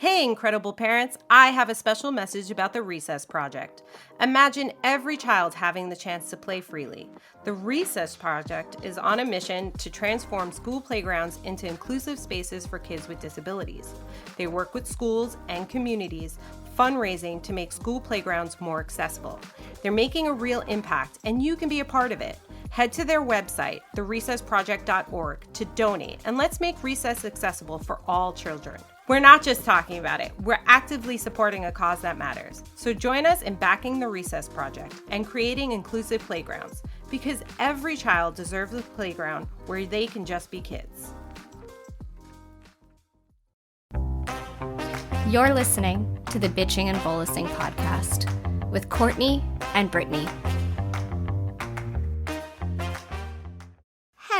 Hey, incredible parents! I have a special message about the Recess Project. Imagine every child having the chance to play freely. The Recess Project is on a mission to transform school playgrounds into inclusive spaces for kids with disabilities. They work with schools and communities, fundraising to make school playgrounds more accessible. They're making a real impact, and you can be a part of it. Head to their website, therecessproject.org, to donate, and let's make recess accessible for all children. We're not just talking about it, we're actively supporting a cause that matters. So join us in backing the Recess Project and creating inclusive playgrounds, because every child deserves a playground where they can just be kids. You're listening to the Bitching and Bolusing podcast with Courtney and Brittany.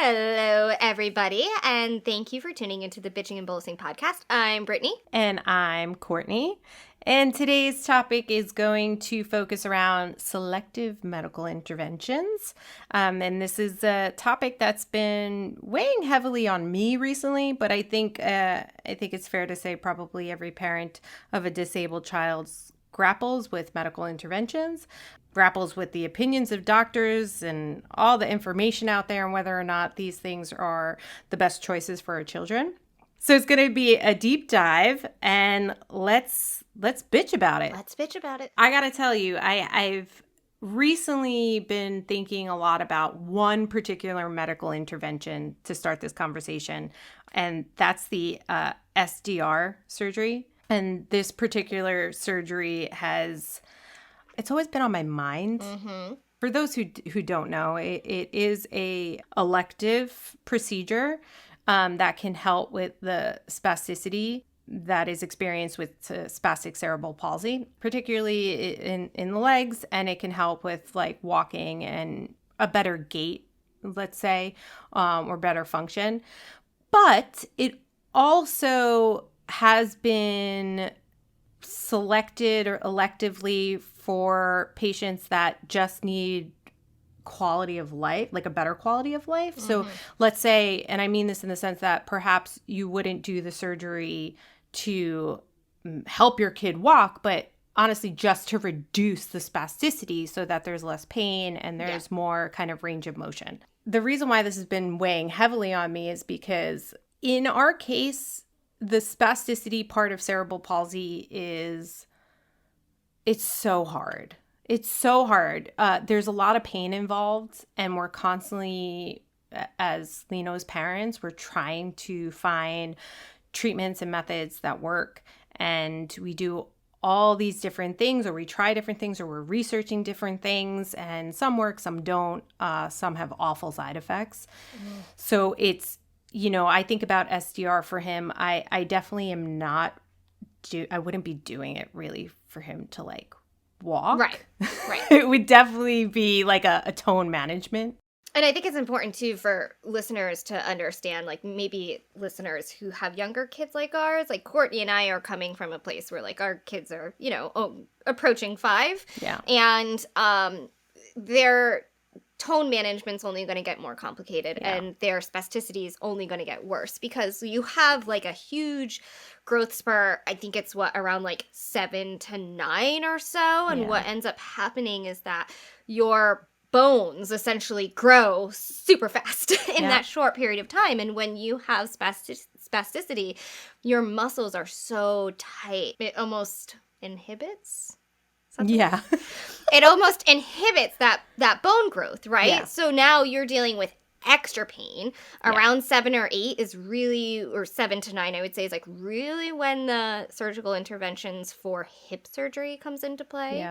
Hello, everybody, and thank you for tuning into the Bitching and Bolusing podcast. I'm Brittany. And I'm Courtney. And today's topic is going to focus around selective medical interventions. And this is a topic that's been weighing heavily on me recently, but I think it's fair to say probably every parent of a disabled child grapples with medical interventions, grapples with the opinions of doctors and all the information out there and whether or not these things are the best choices for our children. So it's going to be a deep dive, and let's bitch about it. Let's bitch about it. I got to tell you, I've recently been thinking a lot about one particular medical intervention to start this conversation, and that's the SDR surgery. And this particular surgery it's always been on my mind. Mm-hmm. For those who don't know, it is a elective procedure that can help with the spasticity that is experienced with spastic cerebral palsy, particularly in the legs, and it can help with like walking and a better gait, let's say, or better function. But it also has been selected or electively for patients that just need quality of life, like a better quality of life. Mm-hmm. So let's say, and I mean this in the sense that perhaps you wouldn't do the surgery to help your kid walk, but honestly just to reduce the spasticity so that there's less pain and there's more kind of range of motion. The reason why this has been weighing heavily on me is because in our case, the spasticity part of cerebral palsy it's so hard. It's so hard. There's a lot of pain involved, and we're constantly, as parents, we're trying to find treatments and methods that work, and we do all these different things, or we try different things, or we're researching different things, and some work, some don't. Some have awful side effects. So it's, I think about SDR for him. I definitely am not, I wouldn't be doing it really for him to like walk. Right. It would definitely be like a tone management. And I think it's important too for listeners to understand, like maybe listeners who have younger kids like ours, like Courtney and I are coming from a place where like our kids are, approaching 5. Yeah. And their tone management's only going to get more complicated, and their spasticity is only going to get worse because you have like a huge growth spurt. I think it's around like 7 to 9 or so. And what ends up happening is that your bones essentially grow super fast in that short period of time. And when you have spasticity, your muscles are so tight, it almost inhibits something. Yeah. It almost inhibits that bone growth, right? Yeah. So now you're dealing with extra pain. Around 7 or 8 is really, or 7 to 9, I would say, is like really when the surgical interventions for hip surgery comes into play.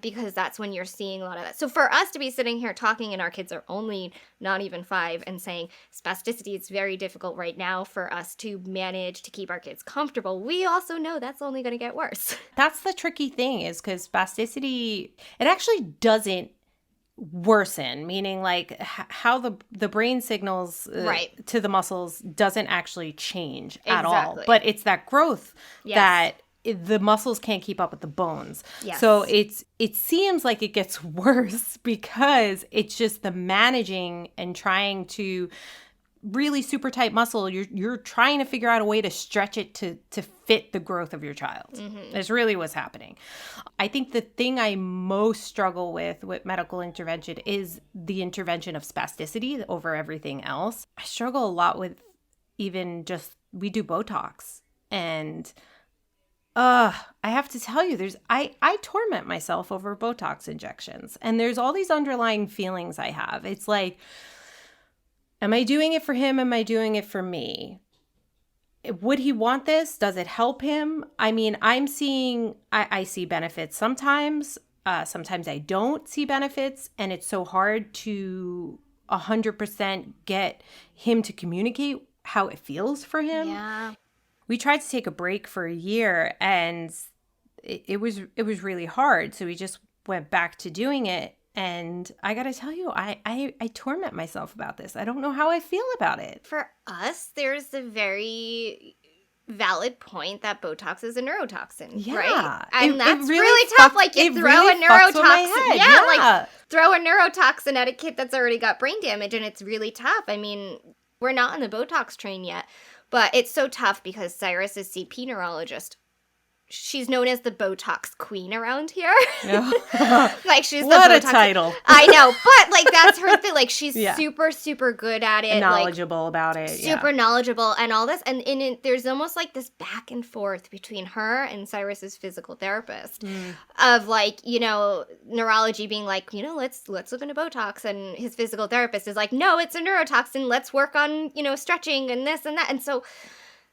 Because that's when you're seeing a lot of that. So for us to be sitting here talking and our kids are only not even 5 and saying spasticity is very difficult right now for us to manage to keep our kids comfortable, we also know that's only going to get worse. That's the tricky thing, is because spasticity, it actually doesn't worsen, meaning like how the brain signals to the muscles doesn't actually change at all. But it's that growth that the muscles can't keep up with the bones. Yes. So it seems like it gets worse because it's just the managing and trying to really super tight muscle, you're trying to figure out a way to stretch it to fit the growth of your child. That's really what's happening. I think the thing I most struggle with medical intervention is the intervention of spasticity over everything else. I struggle a lot with even just, we do Botox, and I have to tell you, I torment myself over Botox injections, and there's all these underlying feelings I have. It's like, am I doing it for him? Am I doing it for me? Would he want this? Does it help him? I mean, I see benefits sometimes. Sometimes I don't see benefits, and it's so hard to 100% get him to communicate how it feels for him. Yeah. We tried to take a break for a year, and it was really hard. So we just went back to doing it. And I got to tell you, I torment myself about this. I don't know how I feel about it. For us, there's a very valid point that Botox is a neurotoxin, Yeah. right? And that's really really tough. Like, you throw really a fucks with my neurotoxin. head. Like, throw a neurotoxin at a kid that's already got brain damage, and it's really tough. I mean, we're not on the Botox train yet, but it's so tough because Cyrus's CP neurologist, she's known as the Botox queen around here. Like, she's the what Botox. a title. I know, but like, that's her thing. Like, she's super, super good at it. Knowledgeable about it. Super knowledgeable and all this. And there's almost like this back and forth between her and Cyrus's physical therapist of, like, you know, neurology being like, you know, let's look into Botox. And his physical therapist is like, no, it's a neurotoxin. Let's work on, you know, stretching and this and that. And so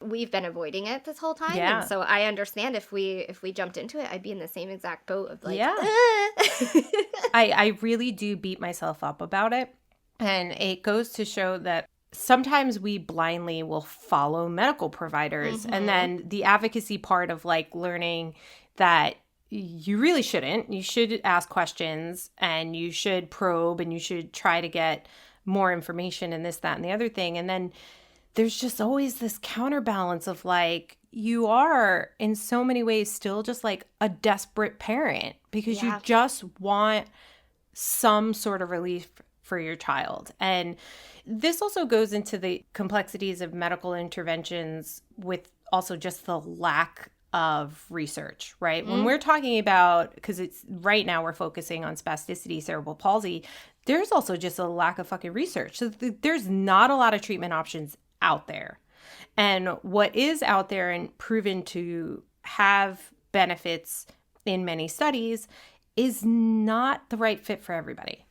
we've been avoiding it this whole time. Yeah. And so I understand if we jumped into it, I'd be in the same exact boat of like, I really do beat myself up about it. And it goes to show that sometimes we blindly will follow medical providers. And then the advocacy part of, like, learning that you really shouldn't. You should ask questions, and you should probe, and you should try to get more information and this, that, and the other thing. And then there's just always this counterbalance of, like, you are in so many ways still just like a desperate parent because you just want some sort of relief for your child. And this also goes into the complexities of medical interventions with also just the lack of research, right? When we're talking about, because it's right now we're focusing on spasticity, cerebral palsy, there's also just a lack of fucking research. So there's not a lot of treatment options out there. And what is out there and proven to have benefits in many studies is not the right fit for everybody.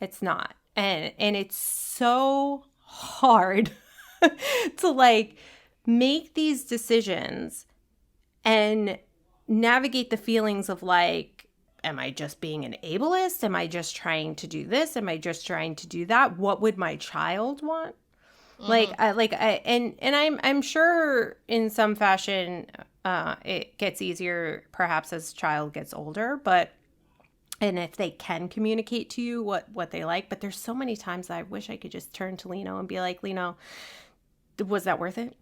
It's not. And it's so hard to, like, make these decisions and navigate the feelings of, like, am I just being an ableist? Am I just trying to do this? Am I just trying to do that? What would my child want? I'm sure in some fashion it gets easier perhaps as child gets older, and if they can communicate to you what they like. But there's so many times I wish I could just turn to Lino and be like, Lino, was that worth it?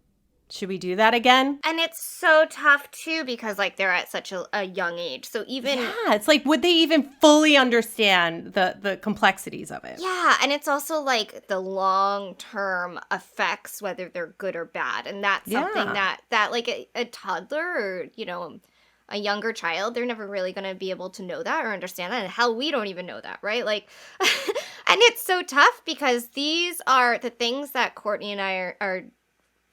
Should we do that again? And it's so tough, too, because, like, they're at such a young age. So even... Yeah, it's like, would they even fully understand the complexies of it? Yeah, and it's also, like, the long-term effects, whether they're good or bad. And that's something that like, a toddler or, you know, a younger child, they're never really going to be able to know that or understand that. And hell, we don't even know that, right? Like, and it's so tough because these are the things that Courtney and I are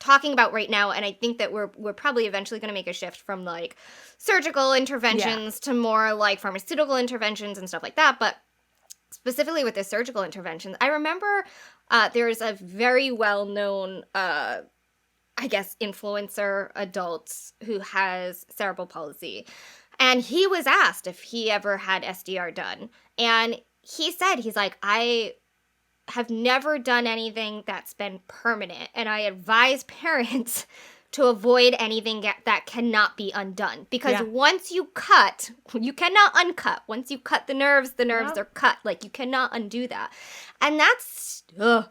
talking about right now, and I think that we're probably eventually going to make a shift from, like, surgical interventions to more, like, pharmaceutical interventions and stuff like that. But specifically with the surgical interventions, I remember there's a very well-known, I guess, influencer adult who has cerebral palsy, and he was asked if he ever had SDR done, and he said, he's like, I have never done anything that's been permanent, and I advise parents to avoid anything that cannot be undone, because once you cut, you cannot uncut. Once you cut the nerves are cut. Like, you cannot undo that. And that's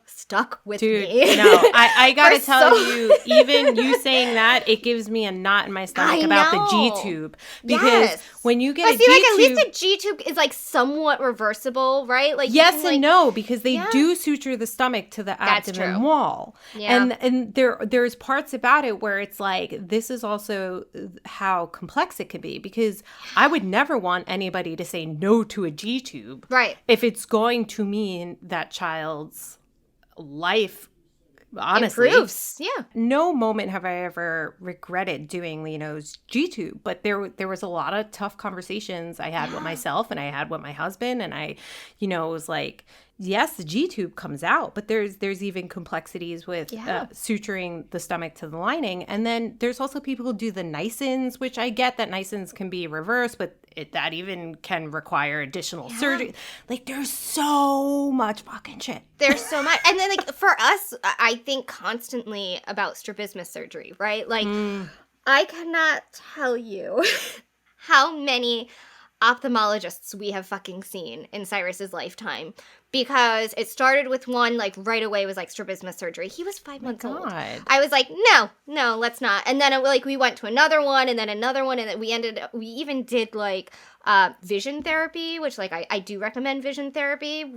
stuck with Dude, me. no, I gotta tell so- you, even you saying that, it gives me a knot in my stomach I about know. the G-tube. Because Yes. when you get But a see, like, at G-tube... least the G-tube is, like, somewhat reversible, right? Like, you Yes can, and like, no, because they Yeah. do suture the stomach to the That's abdomen true. wall. Yeah. And there's parts about it where it's like, this is also how complex it could be, because I would never want anybody to say no to a G-tube. Right. If it's going to mean that child's life, honestly, Improves. Yeah. no moment have I ever regretted doing Leno's G-tube, but there was a lot of tough conversations I had with myself and I had with my husband, and I, was like, yes, the G-tube comes out, but there's even complexities with suturing the stomach to the lining. And then there's also people who do the Nisons, which I get that Nisons can be reversed, but that even can require additional surgery. Like, there's so much fucking shit. There's so much. And then, like, for us, I think constantly about strabismus surgery, right? Like, I cannot tell you how many ophthalmologists we have fucking seen in Cyrus's lifetime, because it started with one, like, right away was like strabismus surgery. He was 5 months old. I was like, no, let's not. And then we went to another one, and then another one, and then we even did like vision therapy, which, like, I do recommend vision therapy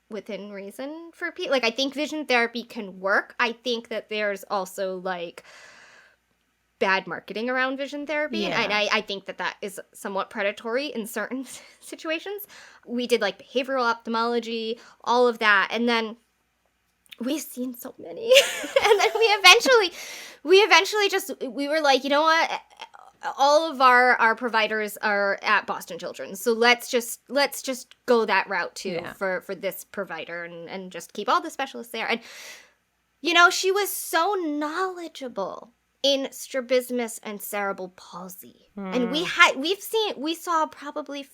within reason for people. Like, I think vision therapy can work. I think that there's also, like, bad marketing around vision therapy, and I think that is somewhat predatory in certain situations. We did, like, behavioral ophthalmology, all of that, and then we've seen so many. And then we eventually we were like, you know what, all of our providers are at Boston Children's, so let's just go that route too for this provider, and just keep all the specialists there. And she was so knowledgeable in strabismus and cerebral palsy. And we saw probably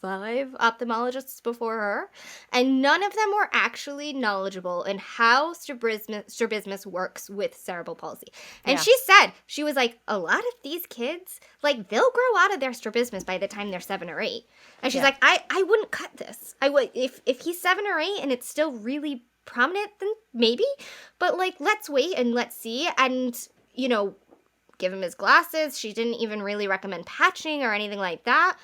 5 ophthalmologists before her, and none of them were actually knowledgeable in how strabismus works with cerebral palsy. And she was like, a lot of these kids, like, they'll grow out of their strabismus by the time they're 7 or 8. And she's like, I wouldn't cut this. I would, if he's 7 or 8 and it's still really prominent, then maybe, but, like, let's wait and let's see. And give him his glasses. She didn't even really recommend patching or anything like that.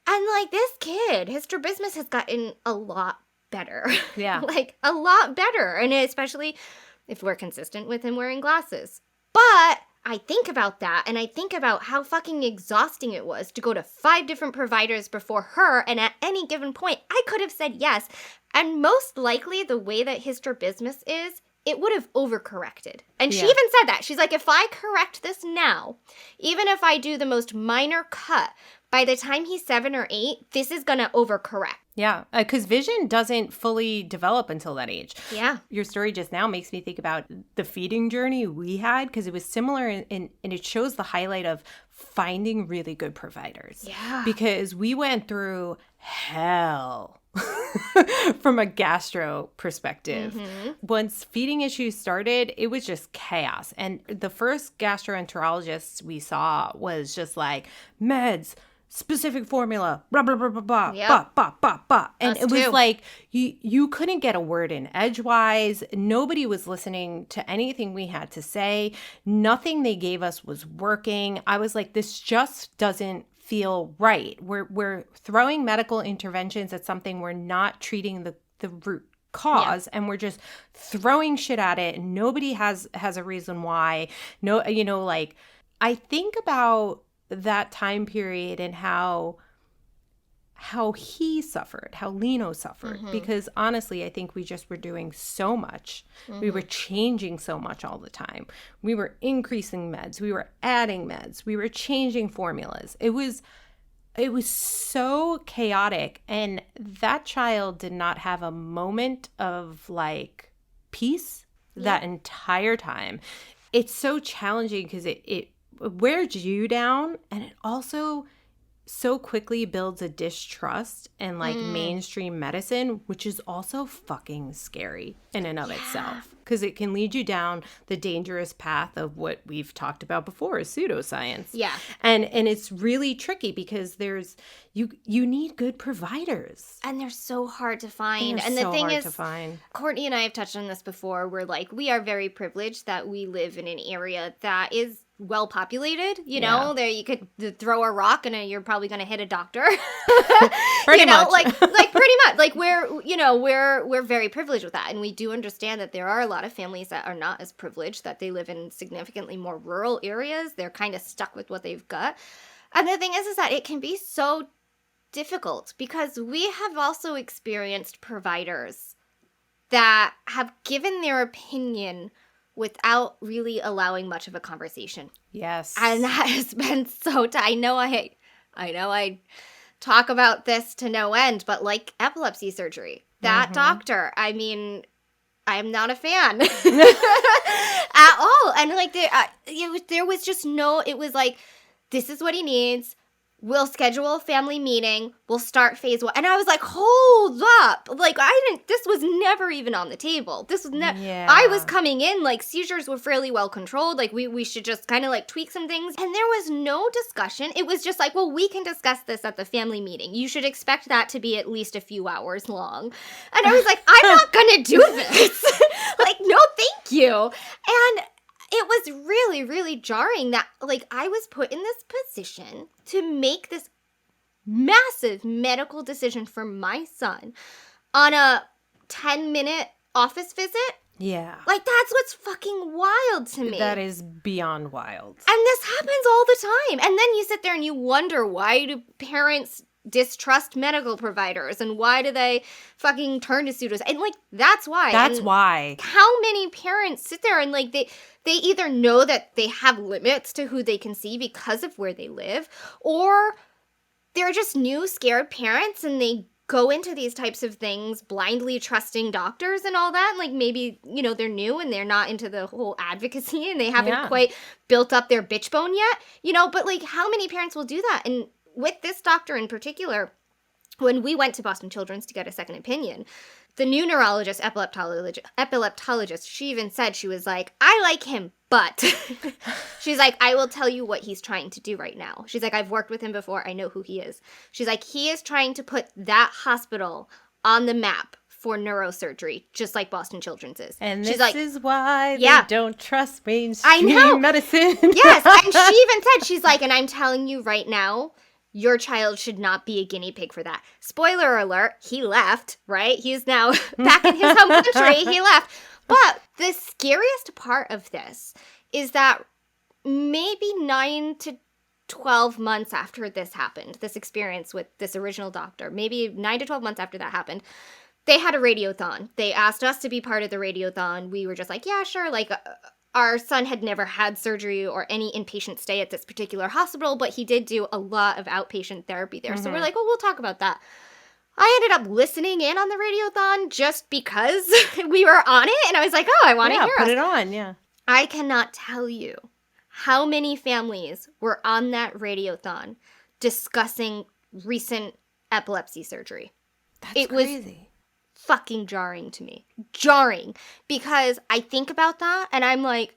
And, like, this kid, his strabismus has gotten a lot better. Yeah. Like, a lot better. And especially if we're consistent with him wearing glasses. But I think about that, and I think about how fucking exhausting it was to go to 5 different providers before her, and at any given point, I could have said yes. And most likely, the way that his strabismus is, it would have overcorrected. And she even said that. She's like, if I correct this now, even if I do the most minor cut, by the time he's 7 or 8, this is going to overcorrect. Yeah, because vision doesn't fully develop until that age. Yeah. Your story just now makes me think about the feeding journey we had, because it was similar, and it shows the highlight of finding really good providers. Yeah. Because we went through hell from a gastro perspective. Once feeding issues started, it was just chaos. And the first gastroenterologist we saw was just like, meds, specific formula, blah, blah, blah, blah, blah, blah, blah, blah, blah. And it was like, you couldn't get a word in edgewise. Nobody was listening to anything we had to say. Nothing they gave us was working. I was like, this just doesn't feel right. We're throwing medical interventions at something we're not treating the root cause, and we're just throwing shit at it, and nobody has a reason why. No, like, I think about that time period and how he suffered, how Leno suffered, because honestly, I think we just were doing so much. We were changing so much all the time. We were increasing meds. We were adding meds. We were changing formulas. It was so chaotic, and that child did not have a moment of, like, peace that entire time. It's so challenging because it wears you down, and it also so quickly builds a distrust in like mainstream medicine, which is also fucking scary in and of itself, because it can lead you down the dangerous path of what we've talked about before, is pseudoscience. Yeah. And it's really tricky because there's you need good providers. And they're so hard to find. They're And the so thing hard is, to find. Courtney and I have touched on this before. We're like, we are very privileged that we live in an area that is well populated. You know, there you could throw a rock and you're probably going to hit a doctor. Pretty much. like pretty much. Like we're very privileged with that, and we do understand that there are a lot of families that are not as privileged, that they live in significantly more rural areas. They're kind of stuck with what they've got. And the thing is that it can be so difficult because we have also experienced providers that have given their opinion without really allowing much of a conversation. Yes. And that has been so I know I talk about this to no end, but like epilepsy surgery, that doctor, I mean, I'm not a fan at all. And like there was just no, it was like, this is what he needs. We'll schedule a family meeting. We'll start phase 1. And I was like, hold up. Like, this was never even on the table. This was I was coming in, like, seizures were fairly well controlled. Like, we should just kind of, like, tweak some things. And there was no discussion. It was just like, well, we can discuss this at the family meeting. You should expect that to be at least a few hours long. And I was like, I'm not going to do this. Like, no, thank you. And it was really, really jarring that, like, I was put in this position to make this massive medical decision for my son on a 10-minute office visit. Yeah. Like, that's what's fucking wild to me. That is beyond wild. And this happens all the time. And then you sit there and you wonder, why do parents distrust medical providers, and why do they fucking turn to pseudos? And like, that's why. That's and why. How many parents sit there and like they either know that they have limits to who they can see because of where they live, or they're just new scared parents and they go into these types of things blindly trusting doctors and all that. And like, maybe, you know, they're new and they're not into the whole advocacy and they haven't quite built up their bitch bone yet, you know, but like, how many parents will do that? And with this doctor in particular, when we went to Boston Children's to get a second opinion, the new neurologist, epileptologist, she even said, she was like, I like him, but she's like, I will tell you what he's trying to do right now. She's like, I've worked with him before. I know who he is. She's like, he is trying to put that hospital on the map for neurosurgery, just like Boston Children's is. And she's this like, is why they don't trust mainstream medicine. Yes, and she even said, she's like, and I'm telling you right now, your child should not be a guinea pig for that. Spoiler alert, he left, right? He's now back in his home country. He left. But the scariest part of this is that maybe 9 to 12 months after this happened, this experience with this original doctor, maybe 9 to 12 months after that happened, they had a radiothon. They asked us to be part of the radiothon. We were just like, yeah, sure. Like, our son had never had surgery or any inpatient stay at this particular hospital, but he did do a lot of outpatient therapy there. So we're like, well, we'll talk about that. I ended up listening in on the radiothon just because we were on it, and I was like, oh, I want to hear put us. it on, yeah. I cannot tell you how many families were on that radiothon discussing recent epilepsy surgery. That's crazy. Fucking jarring to me. Jarring. Because I think about that and I'm like,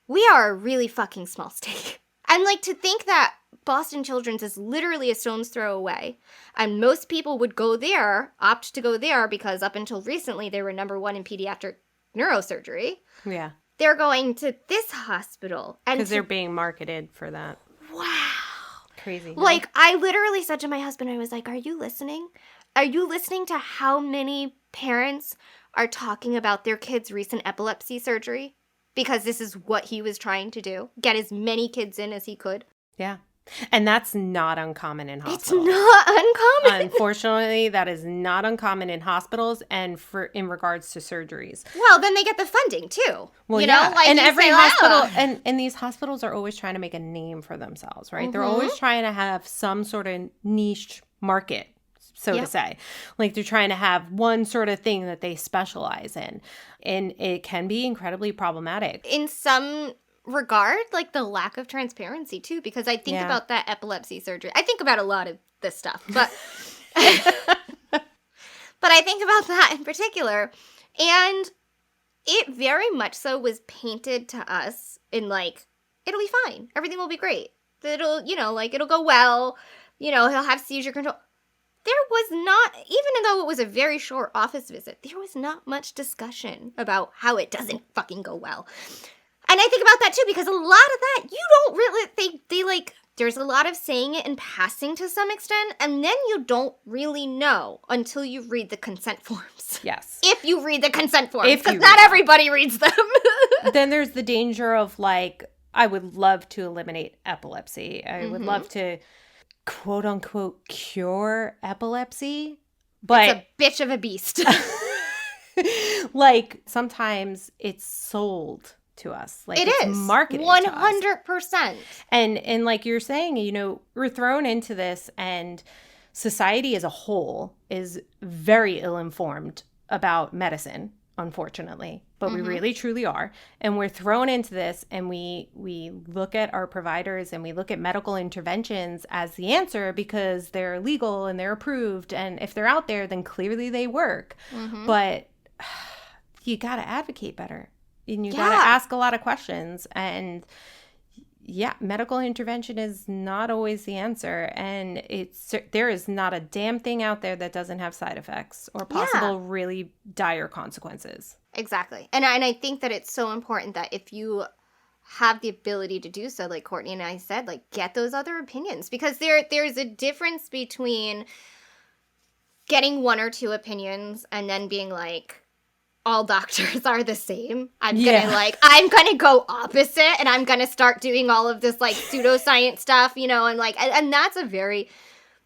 we are a really fucking small state. And like, to think that Boston Children's is literally a stone's throw away, and most people would go there, opt to go there, because up until recently they were #1 in pediatric neurosurgery. Yeah. They're going to this hospital. Because they're being marketed for that. Wow. Crazy. Huh? Like, I literally said to my husband, I was like, are you listening? Are you listening to how many parents are talking about their kids' recent epilepsy surgery? Because this is what he was trying to do. Get as many kids in as he could. Yeah. And that's not uncommon in hospitals. It's not uncommon. Unfortunately, that is not uncommon in hospitals and in regards to surgeries. Well, then they get the funding too. Well, you yeah. know, like, and every hospital, oh. and these hospitals are always trying to make a name for themselves, right? They're always trying to have some sort of niche market, so to say. Like, they're trying to have one sort of thing that they specialize in. And it can be incredibly problematic. In some regard, like, the lack of transparency, too, because I think about that epilepsy surgery. I think about a lot of this stuff, but but I think about that in particular, and it very much so was painted to us in, like, it'll be fine. Everything will be great. It'll, like, it'll go well. He'll have seizure control. There was not, even though it was a very short office visit, there was not much discussion about how it doesn't fucking go well. And I think about that, too, because a lot of that, you don't really, they like, there's a lot of saying it in passing to some extent, and then you don't really know until you read the consent forms. Yes. If you read the consent forms, because not everybody reads them. Then there's the danger of, like, I would love to eliminate epilepsy. I would love to, quote unquote, cure epilepsy. But it's a bitch of a beast. Like, sometimes it's sold to us. Like, it's marketed 100%. And like you're saying, we're thrown into this, and society as a whole is very ill-informed about medicine, unfortunately, but we really truly are. And we're thrown into this, and we look at our providers and we look at medical interventions as the answer because they're legal and they're approved, and if they're out there, then clearly they work. But you got to advocate better. And you got to ask a lot of questions. And medical intervention is not always the answer. And there is not a damn thing out there that doesn't have side effects or possible really dire consequences. Exactly. And I think that it's so important that if you have the ability to do so, like Courtney and I said, like, get those other opinions. Because there's a difference between getting one or two opinions and then being like, all doctors are the same. I'm gonna go opposite, and I'm gonna start doing all of this, like, pseudoscience stuff, and that's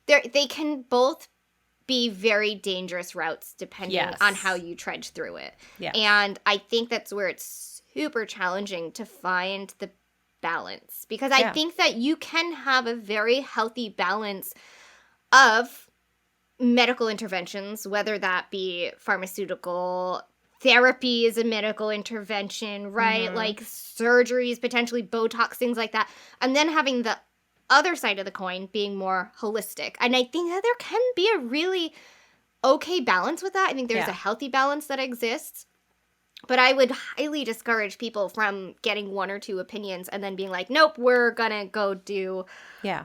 they can both be very dangerous routes depending on how you trudge through it. And I think that's where it's super challenging to find the balance, because I think that you can have a very healthy balance of medical interventions, whether that be pharmaceutical. Therapy is a medical intervention, right? Like surgeries, potentially Botox, things like that. And then having the other side of the coin being more holistic. And I think that there can be a really okay balance with that. I think there's a healthy balance that exists. But I would highly discourage people from getting one or two opinions and then being like, nope, we're going to go do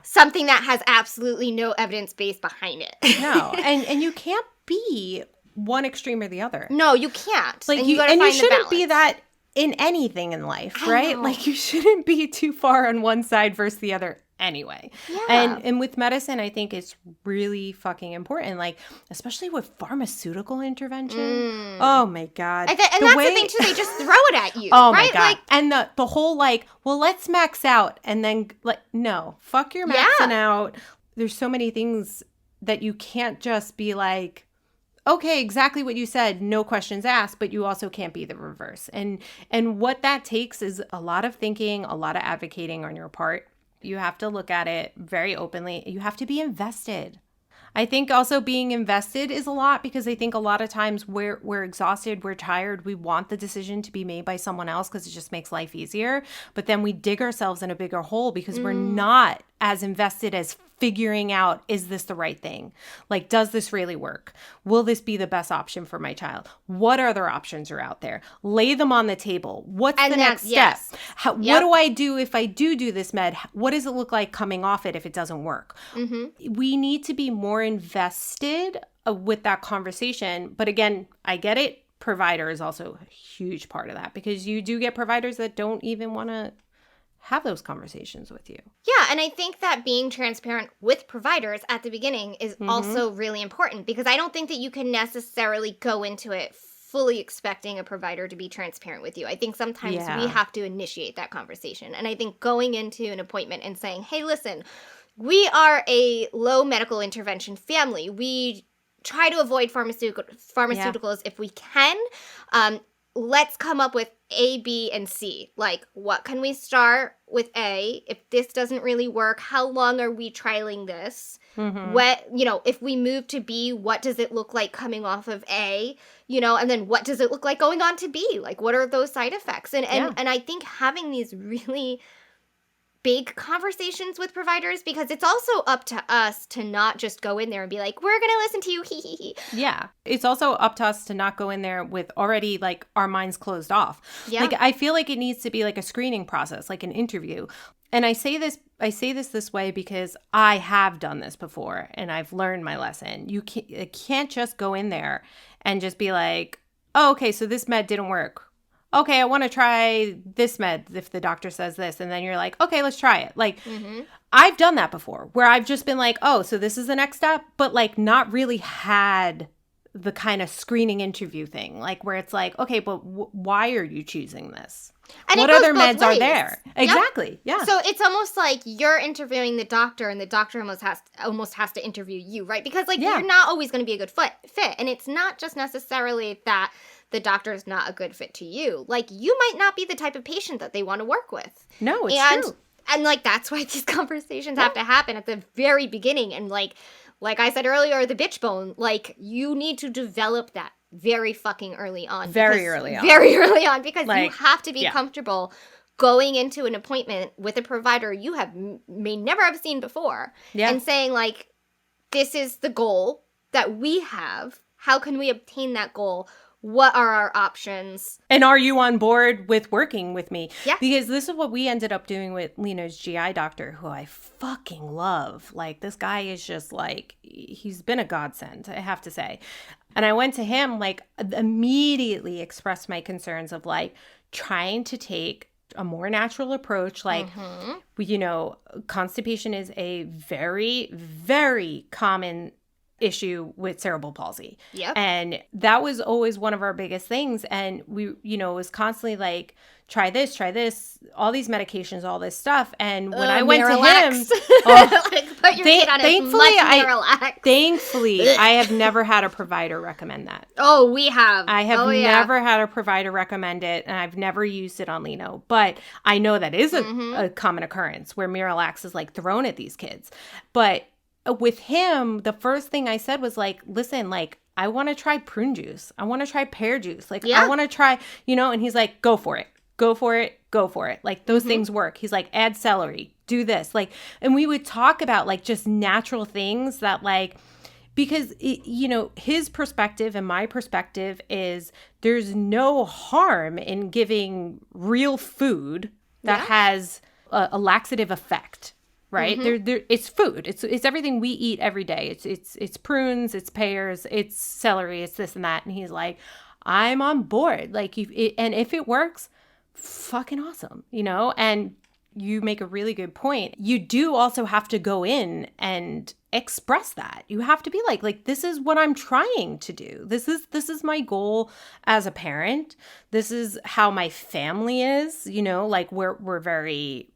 something that has absolutely no evidence base behind it. No. And you can't be one extreme or the other. No, you can't. Like, you shouldn't be that in anything in life, right? Like, you shouldn't be too far on one side versus the other anyway. And with medicine, I think it's really fucking important, like, especially with pharmaceutical intervention. Oh my God. And that's the thing too, they just throw it at you. Oh right? My God. Like, and the whole, like, well, let's max out, and then, like, no, fuck your maxing out. There's so many things that you can't just be like, okay, exactly what you said, no questions asked, but you also can't be the reverse. And what that takes is a lot of thinking, a lot of advocating on your part. You have to look at it very openly. You have to be invested. I think also being invested is a lot, because I think a lot of times we're exhausted, we're tired, we want the decision to be made by someone else because it just makes life easier. But then we dig ourselves in a bigger hole because we're not as invested as figuring out, is this the right thing? Like, does this really work? Will this be the best option for my child? What other options are out there? Lay them on the table. What's the next step? What do I do if I do this med? What does it look like coming off it if it doesn't work? We need to be more invested with that conversation. But again, I get it. Provider is also a huge part of that, because you do get providers that don't even want to have those conversations with you. Yeah, and I think that being transparent with providers at the beginning is also really important, because I don't think that you can necessarily go into it fully expecting a provider to be transparent with you. I think sometimes we have to initiate that conversation. And I think going into an appointment and saying, hey, listen, we are a low medical intervention family. We try to avoid pharmaceuticals if we can. Let's come up with A, B, and C. Like, what can we start with A? If this doesn't really work, how long are we trialing this? What, if we move to B, what does it look like coming off of A? And then what does it look like going on to B? Like, what are those side effects? And I think having these really big conversations with providers, because it's also up to us to not just go in there and be like, we're going to listen to you, hee hee hee. Yeah. It's also up to us to not go in there with already like our minds closed off. Yeah. Like, I feel like it needs to be like a screening process, like an interview. And I say this way because I have done this before and I've learned my lesson. You can't just go in there and just be like, oh, okay, so this med didn't work. Okay, I want to try this med if the doctor says this. And then you're like, okay, let's try it. Like, I've done that before where I've just been like, oh, so this is the next step, but like not really had the kind of screening interview thing, like where it's like, okay, but why are you choosing this? And what other meds are there? Yep. Exactly. Yeah. So it's almost like you're interviewing the doctor and the doctor almost has to interview you, right? Because like you're not always going to be a good fit. And it's not just necessarily that the doctor is not a good fit to you. Like, you might not be the type of patient that they want to work with. No, it's true. And like, that's why these conversations have to happen at the very beginning. And like I said earlier, the bitch bone, like, you need to develop that very fucking early on. Very early on. Because like, you have to be comfortable going into an appointment with a provider you may never have seen before. Yeah. And saying, like, this is the goal that we have. How can we obtain that goal? What are our options? And are you on board with working with me? Yeah. Because this is what we ended up doing with Lena's GI doctor, who I fucking love. Like, this guy is just like, he's been a godsend, I have to say. And I went to him, like, immediately expressed my concerns of, like, trying to take a more natural approach. Like, constipation is a very, very common issue with cerebral palsy. Yep. And that was always one of our biggest things. And we, it was constantly like, try this, all these medications, all this stuff. And when I went Miralax. to him, like, put your kid on as much Miralax. Thankfully, I have never had a provider recommend that. Oh, we have. I have never had a provider recommend it, and I've never used it on Leno. But I know that is a common occurrence where Miralax is like thrown at these kids. But with him, the first thing I said was like, listen, like, I want to try prune juice. I want to try pear juice. Like, I want to try, and he's like, go for it. Go for it. Go for it. Like, those things work. He's like, add celery, do this. Like, and we would talk about like just natural things that like, because, his perspective and my perspective is there's no harm in giving real food that has a laxative effect. Right? It's food. It's everything we eat every day. It's prunes, it's pears, it's celery, it's this and that. And he's like, I'm on board. Like, and if it works, fucking awesome, And you make a really good point. You do also have to go in and express that. You have to be like, this is what I'm trying to do. This is my goal as a parent. This is how my family is, like we're very,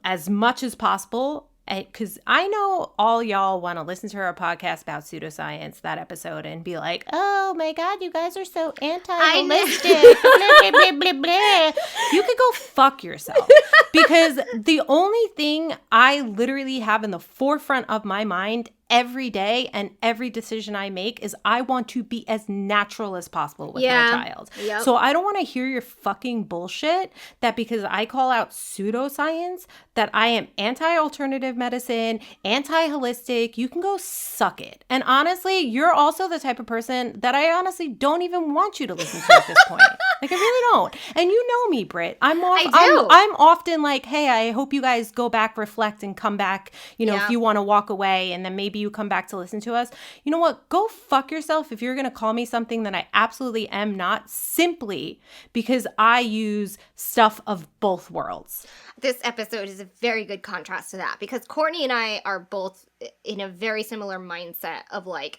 as much as possible, because I know all y'all want to listen to our podcast about pseudoscience, that episode, and be like, oh my God, you guys are so anti-holistic. Blah, blah, blah, blah. You could go fuck yourself. Because the only thing I literally have in the forefront of my mind every day and every decision I make is I want to be as natural as possible with my child. Yep. So I don't want to hear your fucking bullshit that because I call out pseudoscience that I am anti-alternative medicine, anti-holistic. You can go suck it. And honestly, you're also the type of person that I honestly don't even want you to listen to at this point. Like, I really don't. And you know me, Britt. I'm often like, hey, I hope you guys go back, reflect, and come back, if you want to walk away, and then maybe you come back to listen to us. You know what? Go fuck yourself if you're going to call me something that I absolutely am not, simply because I use stuff of both worlds. This episode is a very good contrast to that, because Courtney and I are both in a very similar mindset of like,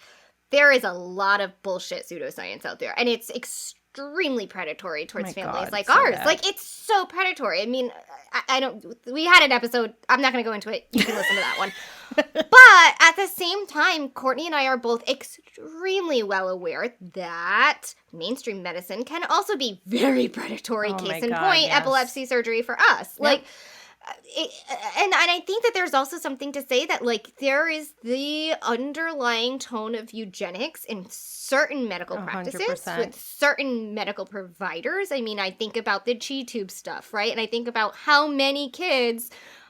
there is a lot of bullshit pseudoscience out there, and it's extremely extremely predatory towards families God, like so ours. bad. Like, it's so predatory. I mean, I don't, we had an episode, I'm not going to go into it. You can listen to that one. But at the same time, Courtney and I are both extremely well aware that mainstream medicine can also be very predatory. Oh my Case in God, point, yes. epilepsy surgery for us. Yep. Like, and I think that there's also something to say that, like, there is the underlying tone of eugenics in certain medical practices 100%. with certain medical providers. I mean, I think about the Chi tube stuff, right? And I think about how many kids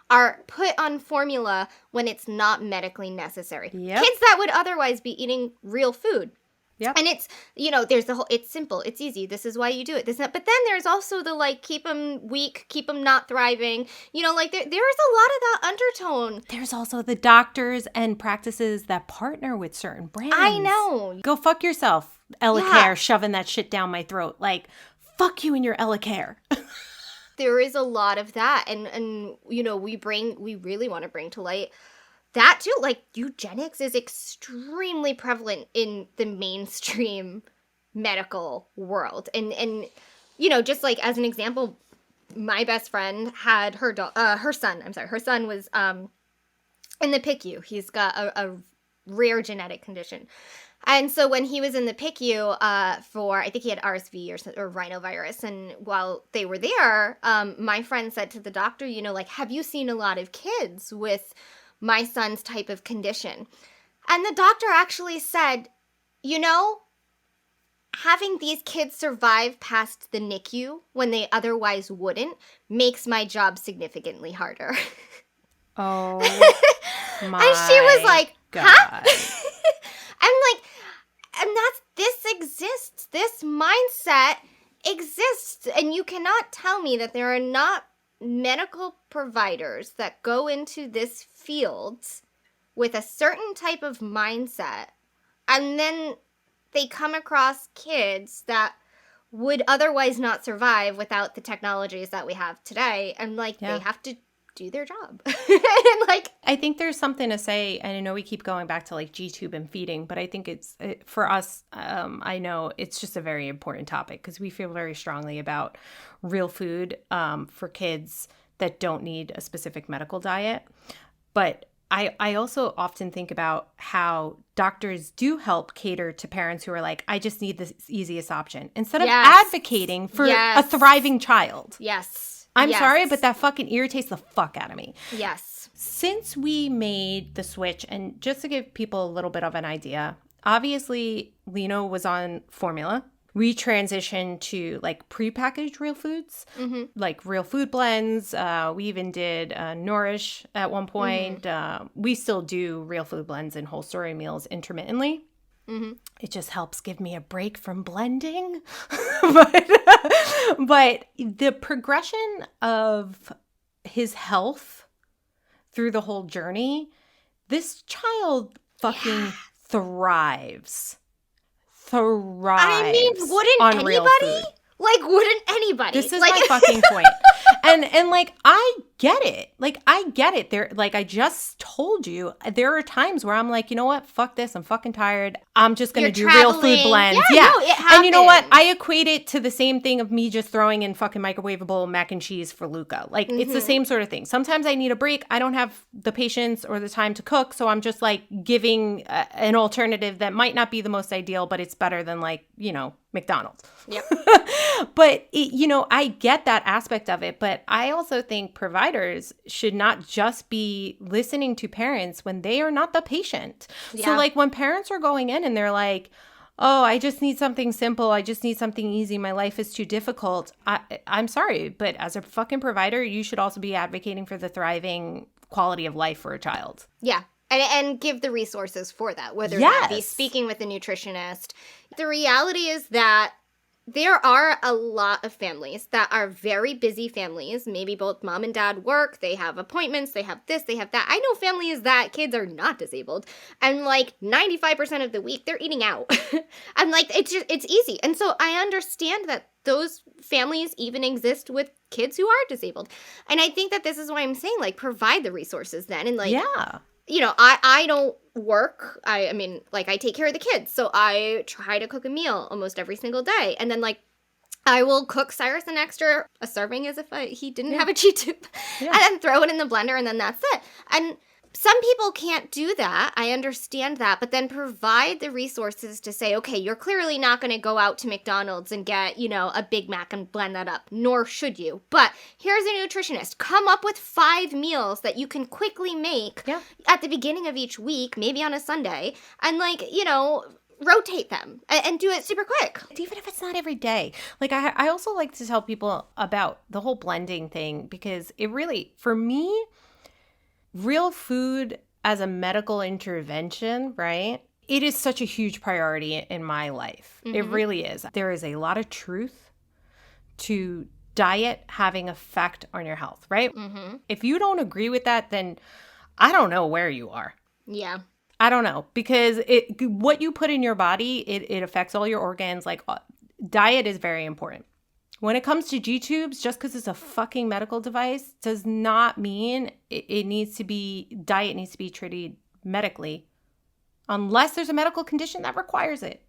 are put on formula when it's not medically necessary. Yep. Kids that would otherwise be eating real food. Yep. And it's, you know, there's the whole, it's simple, it's easy, this is why you do it, this, but then there's also the, like, keep them weak, keep them not thriving, you know, like, there's a lot of that undertone. There's also the doctors and practices that partner with certain brands. I know. Go fuck yourself, Ella Yeah. Care, shoving that shit down my throat. Like, fuck you and your Ella Care. There is a lot of that, and you know, we really want to bring to light that too. Like, eugenics is extremely prevalent in the mainstream medical world, and you know, just like as an example, my best friend had her son. Her son was in the PICU. He's got a rare genetic condition. And so when he was in the PICU for, I think he had RSV or rhinovirus, and while they were there, my friend said to the doctor, you know, like, have you seen a lot of kids with my son's type of condition? And the doctor actually said, you know, having these kids survive past the NICU when they otherwise wouldn't makes my job significantly harder. Oh my And she was like, God. huh? And this exists. This mindset exists. And you cannot tell me that there are not medical providers that go into this field with a certain type of mindset, and then they come across kids that would otherwise not survive without the technologies that we have today. And, like, Yeah. they have to do their job. And, like, I think there's something to say, and I know we keep going back to like G-tube and feeding, but I think for us, I know it's just a very important topic because we feel very strongly about real food for kids that don't need a specific medical diet. But I also often think about how doctors do help cater to parents who are like, I just need the easiest option, instead of Yes. advocating for a Yes. thriving child. yes. I'm Yes. sorry, but that fucking irritates the fuck out of me. Yes. Since we made the switch, and just to give people a little bit of an idea, obviously Lino was on formula. We transitioned to like prepackaged real foods, like real food blends. We even did Nourish at one point. We still do real food blends and whole story meals intermittently. It just helps give me a break from blending. but the progression of his health through the whole journey, this child fucking thrives. I mean, on wouldn't real anybody? food. Like, wouldn't anybody? This is like, my fucking point. And like, I get it. Like, I get it. There, like, I just told you, there are times where I'm like, you know what? Fuck this. I'm fucking tired. I'm just going to do real food traveling. blends. Yeah, no, it And you know what? happens. I equate it to the same thing of me just throwing in fucking microwavable mac and cheese for Luca. Like, it's the same sort of thing. Sometimes I need a break. I don't have the patience or the time to cook. So I'm just like giving an alternative that might not be the most ideal, but it's better than like, you know, McDonald's. Yep. But, you know, I get that aspect of it. But I also think providers should not just be listening to parents when they are not the patient. Yeah. So, like, when parents are going in and they're like, oh, I just need something simple. I just need something easy. My life is too difficult. I'm sorry, but as a fucking provider, you should also be advocating for the thriving quality of life for a child. Yeah. And give the resources for that, whether that be Yes. speaking with a nutritionist. The reality is that there are a lot of families that are very busy families. Maybe both mom and dad work, they have appointments, they have this, they have that. I know families that kids are not disabled, and like 95% of the week they're eating out. I'm like, it's easy. And so I understand that those families even exist with kids who are disabled. And I think that this is why I'm saying, like, provide the resources then. And like, Yeah. you know, I don't work. I mean, like, I take care of the kids. So I try to cook a meal almost every single day. And then, like, I will cook Cyrus an extra a serving as if he didn't have a cheat tube, Yeah. and then throw it in the blender, and then that's it. And some people can't do that. I understand that, but then provide the resources to say, okay, you're clearly not going to go out to McDonald's and get, a Big Mac and blend that up, nor should you. But here's a nutritionist. Come up with 5 meals that you can quickly make at the beginning of each week, maybe on a Sunday, and rotate them and do it super quick. Even if it's not every day. Like, I also like to tell people about the whole blending thing, because it really, for me, real food as a medical intervention, right? It is such a huge priority in my life. Mm-hmm. It really is. There is a lot of truth to diet having effect on your health, right? Mm-hmm. If you don't agree with that, then I don't know where you are. Yeah. I don't know, because what you put in your body, it affects all your organs. Like, diet is very important. When it comes to G-tubes, just because it's a fucking medical device does not mean diet needs to be treated medically, unless there's a medical condition that requires it.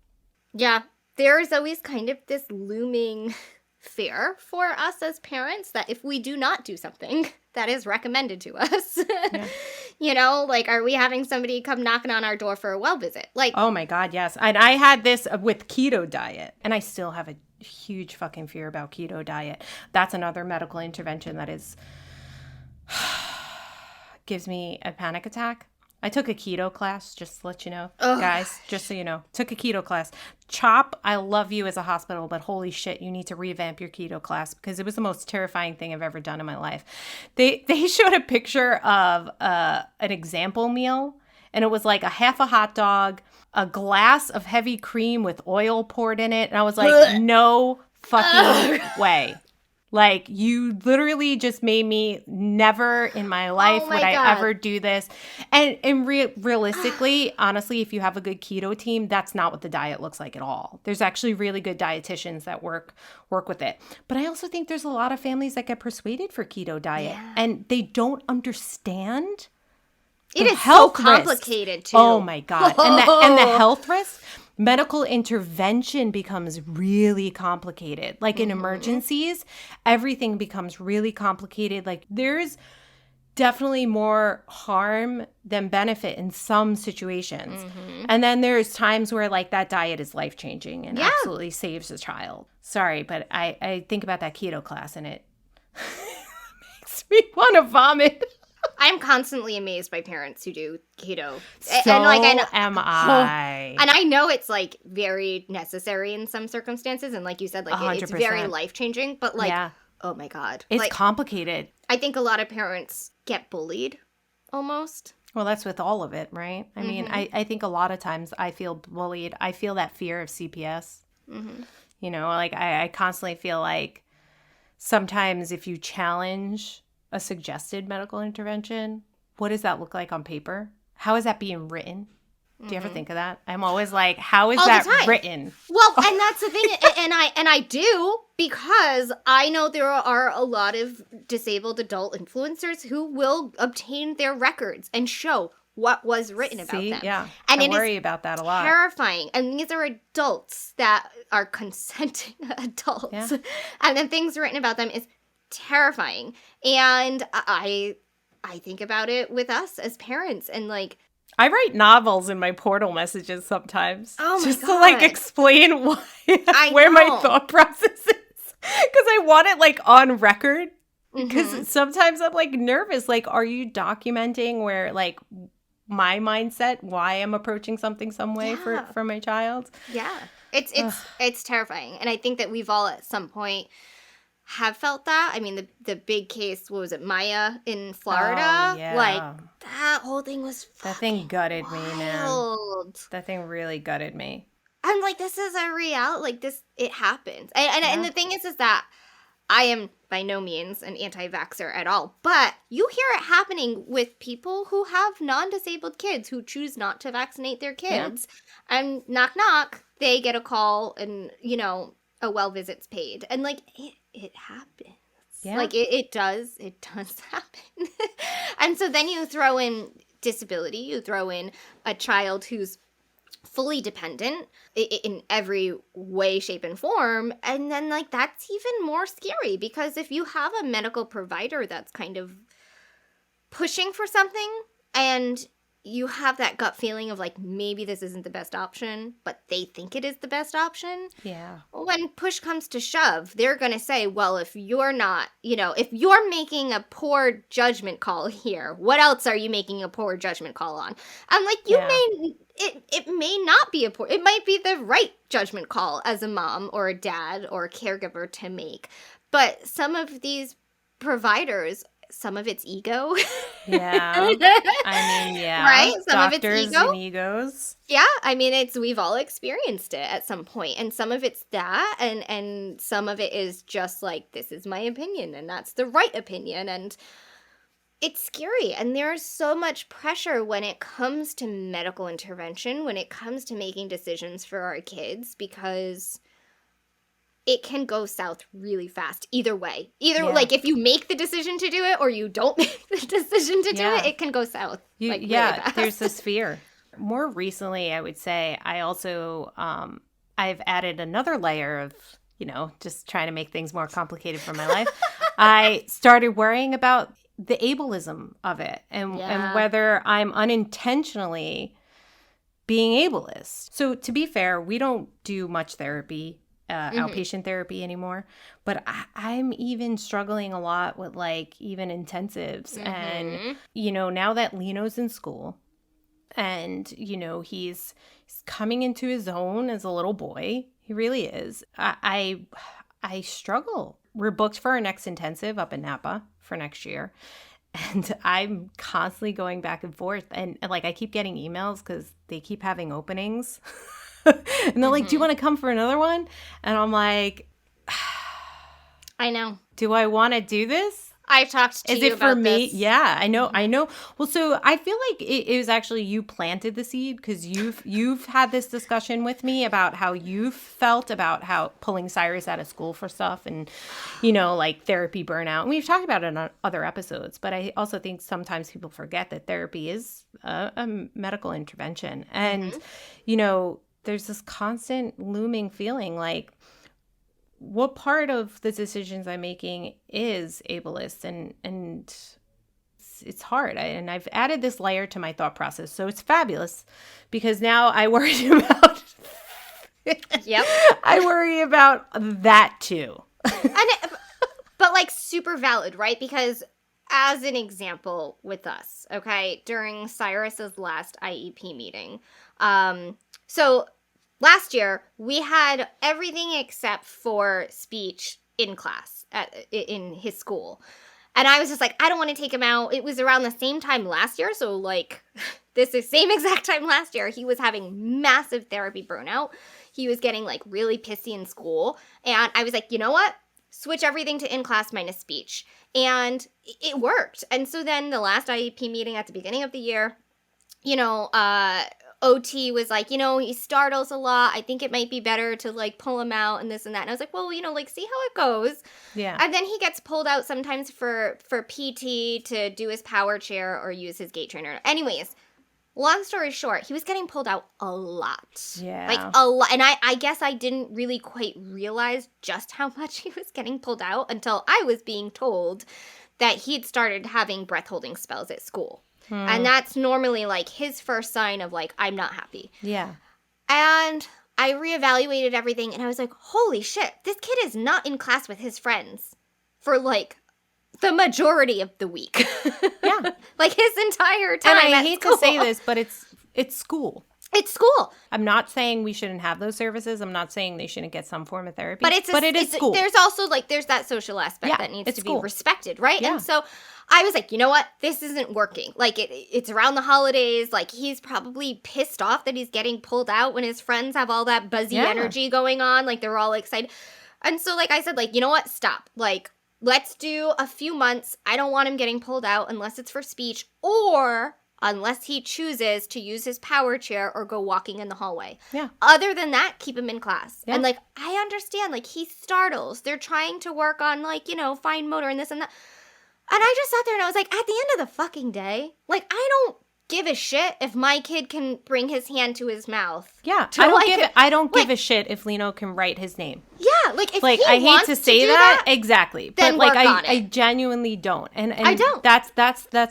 Yeah, there's always kind of this looming fear for us as parents that if we do not do something that is recommended to us, are we having somebody come knocking on our door for a well visit? Like, oh my God, yes. And I had this with keto diet, and I still have a huge fucking fear about keto diet. That's another medical intervention that gives me a panic attack. I took a keto class, just to let you know. Ugh. Guys, just so you know. Took a keto class. CHOP, I love you as a hospital, but holy shit, you need to revamp your keto class, because it was the most terrifying thing I've ever done in my life. They showed a picture of an example meal, and it was like a half a hot dog, a glass of heavy cream with oil poured in it. And I was like, no fucking way. Like, you literally just made me never in my life would I ever do this. And realistically, honestly, if you have a good keto team, that's not what the diet looks like at all. There's actually really good dietitians that work with it. But I also think there's a lot of families that get persuaded for keto diet, and they don't understand. It is so complicated, too. Oh, my God. And the health risks. Medical intervention becomes really complicated. Like, in emergencies, everything becomes really complicated. Like, there's definitely more harm than benefit in some situations. Mm-hmm. And then there's times where, like, that diet is life-changing and absolutely saves a child. Sorry, but I think about that keto class, and it makes me want to vomit. I'm constantly amazed by parents who do keto. So am I. And I know it's, like, very necessary in some circumstances. And like you said, like, it's very life-changing. But, like, oh, my God. It's like, complicated. I think a lot of parents get bullied, almost. Well, that's with all of it, right? I mean, I think a lot of times I feel bullied. I feel that fear of CPS. Mm-hmm. Like, I constantly feel like sometimes if you challenge a suggested medical intervention, what does that look like on paper? How is that being written? Do you ever think of that? I'm always like, how is that written? Well, and that's the thing, and I do, because I know there are a lot of disabled adult influencers who will obtain their records and show what was written about them. Yeah, and I worry about that a lot. Terrifying. And these are adults that are consenting adults, and then things written about them is terrifying. And I think about it with us as parents, and like, I write novels in my portal messages sometimes. Oh my just God. To like explain where my thought process is, because I want it like on record. Because sometimes I'm like nervous. Like, are you documenting where like my mindset, why I'm approaching something some way for my child? Yeah, it's terrifying, and I think that we've all at some point have felt that. I mean, the big case, what was it, Maya in Florida? Oh, yeah. Like, that whole thing was that thing gutted wild. Me, man. That thing really gutted me. I'm like, this is a reality. Like, this, it happens. And the thing is that I am by no means an anti-vaxxer at all, but you hear it happening with people who have non-disabled kids who choose not to vaccinate their kids, and knock, knock, they get a call and, a well visit's paid. And like, it happens. Yeah. Like, it does happen. And so then you throw in disability, you throw in a child who's fully dependent in every way, shape, and form. And then, like, that's even more scary because if you have a medical provider that's kind of pushing for something and you have that gut feeling of like maybe this isn't the best option, but they think it is the best option. Yeah. When push comes to shove, they're going to say, well, if you're not, if you're making a poor judgment call here, what else are you making a poor judgment call on? I'm like, it may not be it might be the right judgment call as a mom or a dad or a caregiver to make. But some of these providers, some of it's ego. Yeah. I mean, yeah. Right? Some Doctors of it's ego. and egos. Yeah. I mean, we've all experienced it at some point. And some of it's that. And some of it is just like, this is my opinion and that's the right opinion. And it's scary. And there's so much pressure when it comes to medical intervention, when it comes to making decisions for our kids, because it can go south really fast either way. Like if you make the decision to do it or you don't make the decision to do it, it can go south. Really fast. There's this fear. More recently, I would say I also, I've added another layer of, just trying to make things more complicated for my life. I started worrying about the ableism of it and whether I'm unintentionally being ableist. So to be fair, we don't do much therapy. Outpatient therapy anymore, but I'm even struggling a lot with like even intensives. And now that Lino's in school and he's coming into his own as a little boy, he really is. I struggle. We're booked for our next intensive up in Napa for next year, and I'm constantly going back and forth, and like I keep getting emails because they keep having openings. And they're like, do you want to come for another one? And I'm like, I know. Do I want to do this? I talked to you about this. Is it for me? Yeah, I know. Well, so I feel like it was actually you planted the seed because you've had this discussion with me about how you felt about how pulling Cyrus out of school for stuff and, like therapy burnout. And we've talked about it on other episodes, but I also think sometimes people forget that therapy is a medical intervention. And, there's this constant looming feeling like, what part of the decisions I'm making is ableist, and it's hard. And I've added this layer to my thought process, so it's fabulous because now I worry about. Yep, I worry about that too. But like super valid, right? Because as an example with us, okay, during Cyrus's last IEP meeting, so last year, we had everything except for speech in class in his school. And I was just like, I don't want to take him out. It was around the same time last year. So like this is same exact time last year, he was having massive therapy burnout. He was getting like really pissy in school. And I was like, you know what? Switch everything to in class minus speech. And it worked. And so then the last IEP meeting at the beginning of the year, OT was like, he startles a lot. I think it might be better to like pull him out and this and that. And I was like, well, like see how it goes. Yeah. And then he gets pulled out sometimes for PT to do his power chair or use his gait trainer. Anyways, long story short, he was getting pulled out a lot. Yeah. Like a lot. And I guess I didn't really quite realize just how much he was getting pulled out until I was being told that he'd started having breath holding spells at school. And that's normally like his first sign of like, I'm not happy. Yeah. And I reevaluated everything and I was like, holy shit, this kid is not in class with his friends for like the majority of the week. Yeah. Like his entire time. And I hate to say this, but it's school. It's school. I'm not saying we shouldn't have those services. I'm not saying they shouldn't get some form of therapy. But it is school. There's also like there's that social aspect that needs to be respected, right? Yeah. And so I was like, you know what? This isn't working. Like it's around the holidays. Like he's probably pissed off that he's getting pulled out when his friends have all that buzzy energy going on. Like they're all excited. And so like I said, like, you know what? Stop. Like let's do a few months. I don't want him getting pulled out unless it's for speech or unless he chooses to use his power chair or go walking in the hallway. Yeah. Other than that, keep him in class. Yeah. And, like, I understand, like, he startles. They're trying to work on, like, fine motor and this and that. And I just sat there and I was like, at the end of the fucking day, like, I don't give a shit if my kid can bring his hand to his mouth. Yeah, to I don't give a shit if Lino can write his name. Yeah, like if like he I hate wants to say do that exactly, then but like work on I it. genuinely don't, and I don't. That's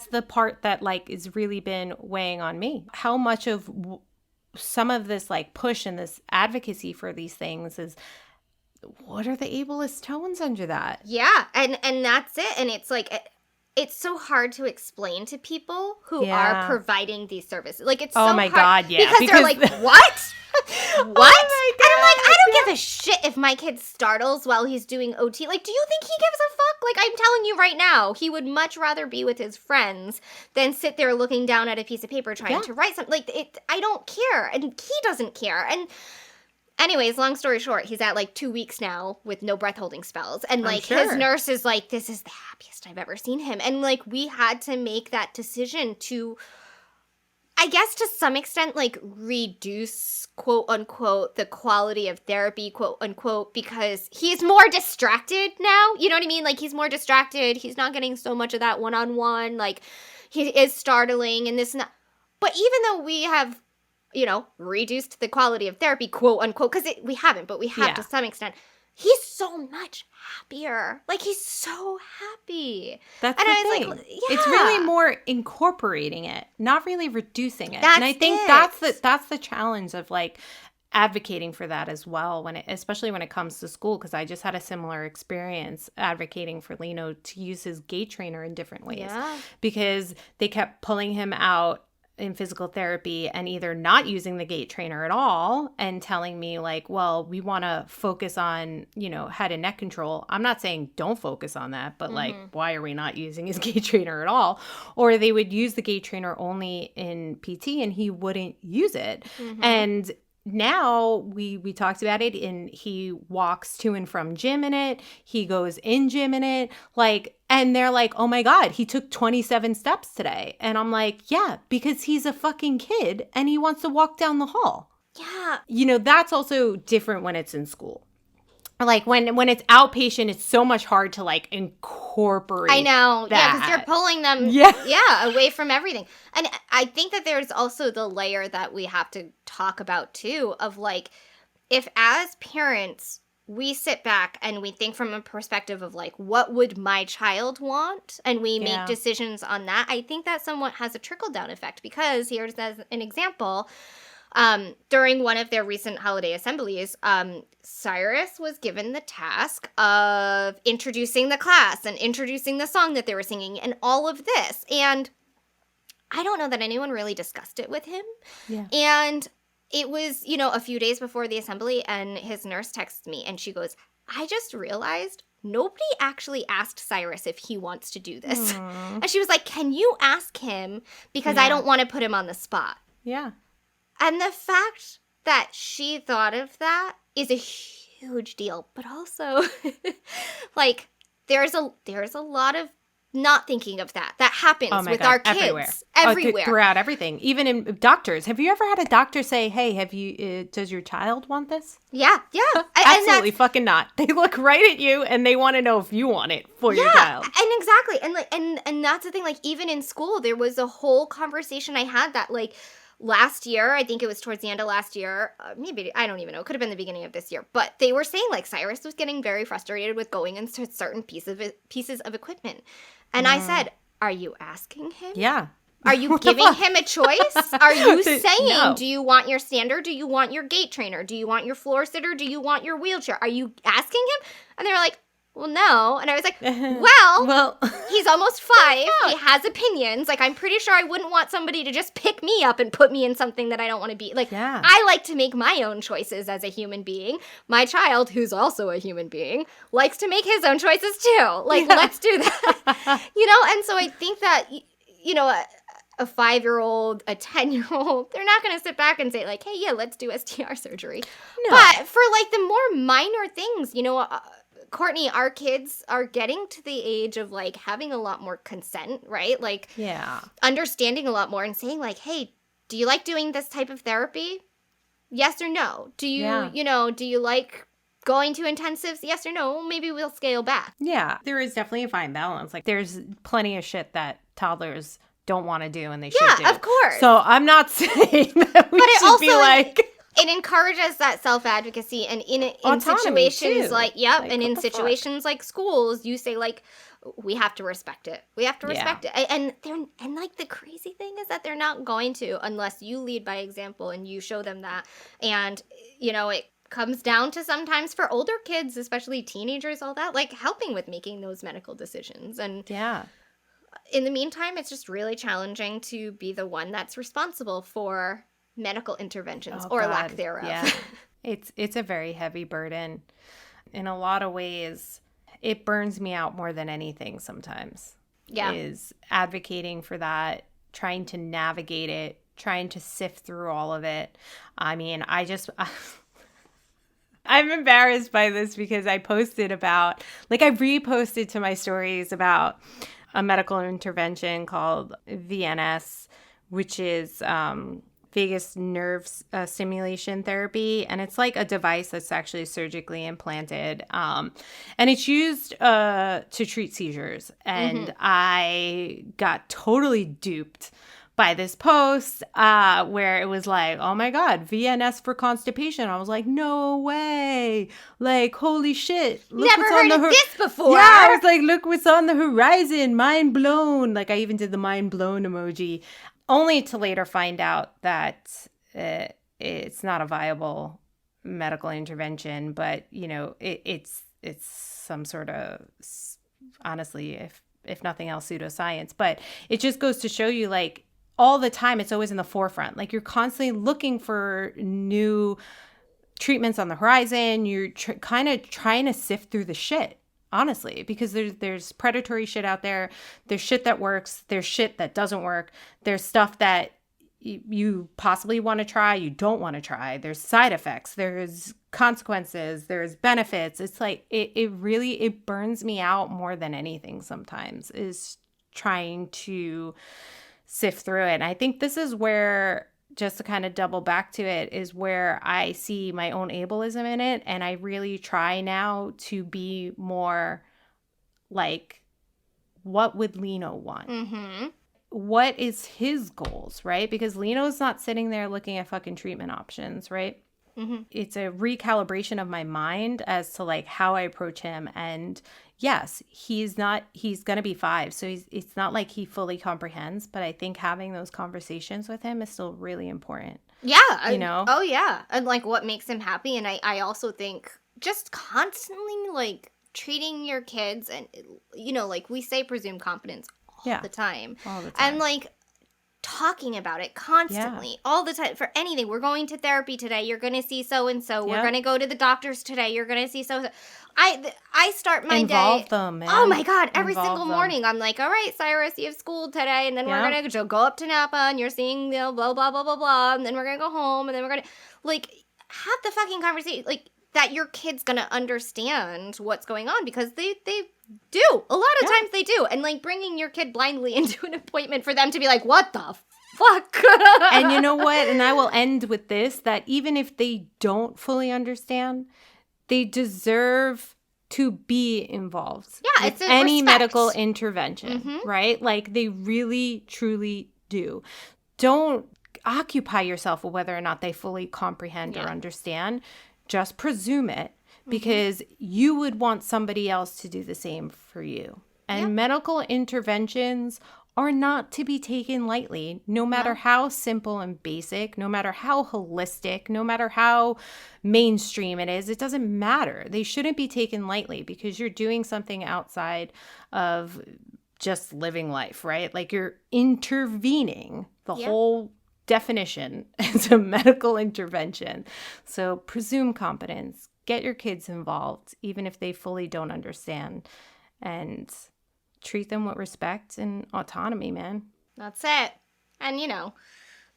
the part that like is really been weighing on me. How much of some of this like push and this advocacy for these things is, what are the ableist tones under that? Yeah, and that's it. And it's like it's so hard to explain to people who are providing these services. Like it's so oh my hard God, yeah, because they're like, what? What? Oh And I'm like, I don't give a shit if my kid startles while he's doing OT. Like, do you think he gives a fuck? Like, I'm telling you right now, he would much rather be with his friends than sit there looking down at a piece of paper trying to write something. Like, I don't care, and he doesn't care. And anyways, long story short, he's at like 2 weeks now with no breath holding spells. And like his nurse is like, this is the happiest I've ever seen him. And like we had to make that decision to, I guess to some extent, like reduce, quote unquote, the quality of therapy, quote unquote, because he's more distracted now. You know what I mean? Like he's more distracted. He's not getting so much of that one-on-one. Like he is startling and this and that. But even though we have, you know, reduced the quality of therapy, quote unquote, because we haven't, but we have to some extent. He's so much happier. Like he's so happy. That's and the I was thing. Like, yeah. It's really more incorporating it, not really reducing it. And I think that's the challenge of like advocating for that as well, especially when it comes to school, because I just had a similar experience advocating for Lino to use his gait trainer in different ways because they kept pulling him out in physical therapy and either not using the gait trainer at all and telling me like, well, we want to focus on, you know, head and neck control. I'm not saying don't focus on that, but like, why are we not using his gait trainer at all? Or they would use the gait trainer only in PT and he wouldn't use it. And now we talked about it and he walks to and from gym in it. He goes in gym in it. Like, and they're like, oh my God, he took 27 steps today. And I'm like, yeah, because he's a fucking kid and he wants to walk down the hall. Yeah. You know, that's also different when it's in school. Like when it's outpatient, it's so much hard to like incorporate. I know. That. Yeah, because you're pulling them away from everything. And I think that there's also the layer that we have to talk about too of like, if as parents, we sit back and we think from a perspective of like, what would my child want? And we make decisions on that. I think that somewhat has a trickle down effect because here's as an example. During one of their recent holiday assemblies, Cyrus was given the task of introducing the class and introducing the song that they were singing and all of this. And I don't know that anyone really discussed it with him. Yeah. And it was, you know, a few days before the assembly and his nurse texts me and she goes, I just realized nobody actually asked Cyrus if he wants to do this. And she was like, can you ask him? Because I don't want to put him on the spot. Yeah. And the fact that she thought of that is a huge deal. But also, like, there's a lot of not thinking of that. That happens with our kids. Everywhere. Throughout everything. Even in doctors. Have you ever had a doctor say, hey, does your child want this? Yeah. Absolutely fucking not. They look right at you and they want to know if you want it for your child. And exactly. And like, and that's the thing. Like, even in school, there was a whole conversation I had that, like, last year, I think it was towards the end of last year, maybe, I don't even know, it could have been the beginning of this year, but they were saying, like, Cyrus was getting very frustrated with going into certain pieces of equipment. And I said, are you asking him? Yeah. Are you giving him a choice? Are you saying, do you want your stander? Do you want your gait trainer? Do you want your floor sitter? Do you want your wheelchair? Are you asking him? And they were like, well, no. And I was like, well, he's almost 5. He has opinions. Like, I'm pretty sure I wouldn't want somebody to just pick me up and put me in something that I don't want to be. Like, I like to make my own choices as a human being. My child, who's also a human being, likes to make his own choices too. Like, let's do that. You know? And so I think that, you know, a 5-year-old, a 10-year-old, they're not going to sit back and say, like, hey, yeah, let's do STR surgery. No. But for, like, the more minor things, you know, Courtney, our kids are getting to the age of, like, having a lot more consent, right? Like, understanding a lot more and saying, like, hey, do you like doing this type of therapy? Yes or no? Do you, you know, do you like going to intensives? Yes or no? Maybe we'll scale back. Yeah, there is definitely a fine balance. Like, there's plenty of shit that toddlers don't want to do and they should do. Yeah, of course. So I'm not saying that we should be like... It encourages that self-advocacy, and in situations too. like, and in situations like schools, you say, like, we have to respect it. We have to respect it. And like, the crazy thing is that they're not going to unless you lead by example and you show them that. And, it comes down to sometimes for older kids, especially teenagers, all that, like, helping with making those medical decisions. And in the meantime, it's just really challenging to be the one that's responsible for medical interventions or lack thereof. Yeah. It's a very heavy burden. In a lot of ways, it burns me out more than anything sometimes. Yeah. Is advocating for that, trying to navigate it, trying to sift through all of it. I mean, I'm embarrassed by this because I posted about, like, I reposted to my stories about a medical intervention called VNS, which is vagus nerve stimulation therapy, and it's like a device that's actually surgically implanted, and it's used to treat seizures. And I got totally duped by this post where it was like, oh my God, VNS for constipation. I was like, no way. Like, holy shit. Look Never heard of this before. Yeah, I was like, look what's on the horizon. Mind blown. Like, I even did the mind blown emoji. Only to later find out that it's not a viable medical intervention, but it's some sort of, honestly, if nothing else, pseudoscience. But it just goes to show you, like, all the time, it's always in the forefront. Like, you're constantly looking for new treatments on the horizon. You're kind of trying to sift through the shit. Honestly, because there's predatory shit out there. There's shit that works. There's shit that doesn't work. There's stuff that you possibly want to try, you don't want to try. There's side effects. There's consequences. There's benefits. It's like it really burns me out more than anything sometimes, is trying to sift through it. And I think this is where, just to kind of double back to it, is where I see my own ableism in it. And I really try now to be more like, what would Lino want? Mm-hmm. What is his goals, right? Because Lino's not sitting there looking at fucking treatment options, right? Mm-hmm. It's a recalibration of my mind as to, like, how I approach him. And yes, he's going to be 5. So it's not like he fully comprehends, but I think having those conversations with him is still really important. Yeah. Oh yeah. And, like, what makes him happy. And I also think just constantly, like, treating your kids and, like, we say presumed competence all the time. All the time. And, like, talking about it constantly, all the time, for anything. We're going to therapy today. You're going to see so-and-so. We're going to go to the doctors today. You're going to see so-and-so. I start my Involve day. Them, man. Oh my God. Every single morning. I'm like, all right, Cyrus, you have school today. And then we're going to go up to Napa and you're seeing, blah, blah, blah, blah, blah. And then we're going to go home. And then we're going to, like, have the fucking conversation. Like, that your kid's going to understand what's going on, because they do. A lot of times they do. And, like, bringing your kid blindly into an appointment for them to be like, what the fuck? And you know what? And I will end with this, that even if they don't fully understand, they deserve to be involved. Yeah, with any medical intervention, right? Like, they really, truly do. Don't occupy yourself with whether or not they fully comprehend or understand. Just presume it, because you would want somebody else to do the same for you. And medical interventions are not to be taken lightly, no matter how simple and basic, no matter how holistic, no matter how mainstream it is. It doesn't matter. They shouldn't be taken lightly, because you're doing something outside of just living life, right? Like, you're intervening. The whole definition is a medical intervention. So presume competence. Get your kids involved, even if they fully don't understand, and treat them with respect and autonomy, man. That's it. And,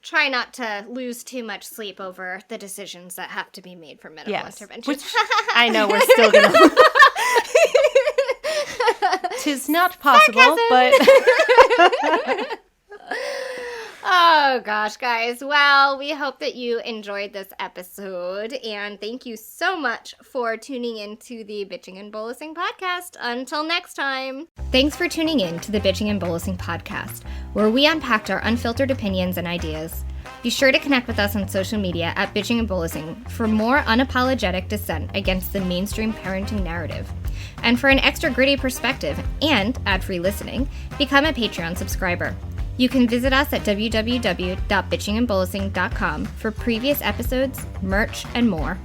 try not to lose too much sleep over the decisions that have to be made for medical interventions. Which I know we're still going to... 'Tis not possible, but... Oh gosh, guys. Well, we hope that you enjoyed this episode, and thank you so much for tuning into the Bitching and Bolusing podcast. Until next time. Thanks for tuning in to the Bitching and Bolusing podcast, where we unpacked our unfiltered opinions and ideas. Be sure to connect with us on social media at Bitching and Bolusing for more unapologetic dissent against the mainstream parenting narrative. And for an extra gritty perspective and ad-free listening, become a Patreon subscriber. You can visit us at www.bitchingandbolusing.com for previous episodes, merch, and more.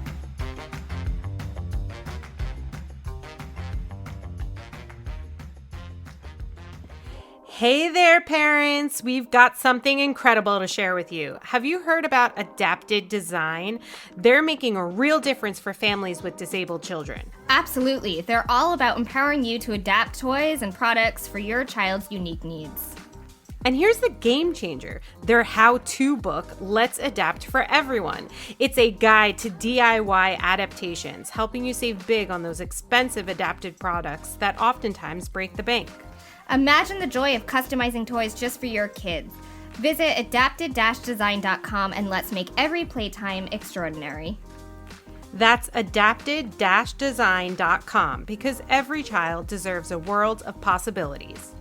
Hey there, parents! We've got something incredible to share with you. Have you heard about Adapted Design? They're making a real difference for families with disabled children. Absolutely. They're all about empowering you to adapt toys and products for your child's unique needs. And here's the game changer. Their how-to book, Let's Adapt for Everyone. It's a guide to DIY adaptations, helping you save big on those expensive adapted products that oftentimes break the bank. Imagine the joy of customizing toys just for your kids. Visit adapted-design.com and let's make every playtime extraordinary. That's adapted-design.com, because every child deserves a world of possibilities.